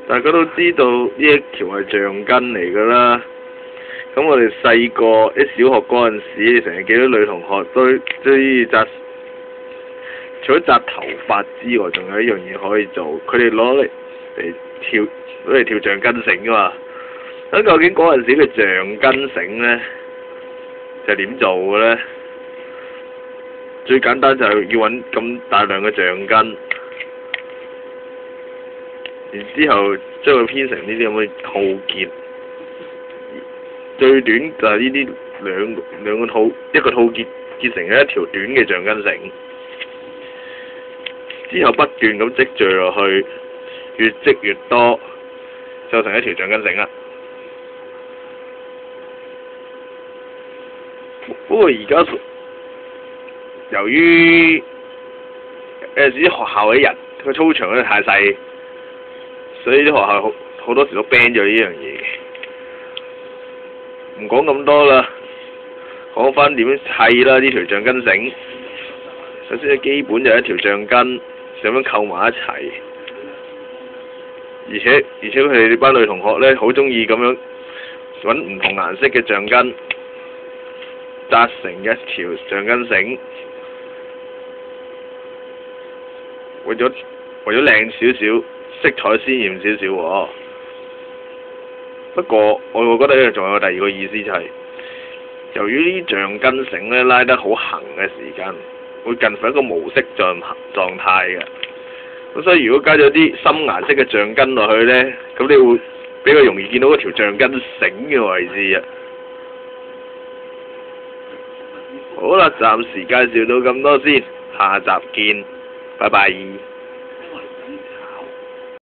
大家都知道呢一條係橡筋嚟㗎啦。咁我哋細個啲小學嗰陣時，成日見到女同學都中意紮，除咗紮頭髮之外，仲有一樣嘢可以做，佢哋攞嚟跳橡筋繩㗎嘛。咁究竟嗰陣時嘅橡筋繩呢，就點做嘅呢？最簡單就係要揾咁大量嘅橡筋。然之後將佢編成呢啲咁嘅套結，最短就係呢啲兩個套，一個套結成一條短嘅橡筋繩，之後不斷咁積聚落去，越積越多，就成一條橡筋繩啦。不過而家由於有陣時學校嘅人個操場咧太細。所以啲學校好多時都 ban 咗呢樣嘢嘅，唔講咁多啦，講翻點樣砌啦呢條橡筋繩。首先基本就係一條橡筋，咁樣扣埋一齊。而且佢哋班女同學咧，好中意咁樣揾唔同顏色嘅橡筋，紮成一條橡筋繩。為咗靚少少。色彩鮮豔少少喎，不過我覺得呢仲有第二個意思就係，由於呢橡筋繩咧拉得好行嘅時間，會近乎一個無色狀態嘅，咁所以如果加咗啲深顏色嘅橡筋落去咧，咁你會比較容易見到嗰條橡筋繩嘅位置啊。好啦，暫時介紹到咁多先，下集見，拜拜。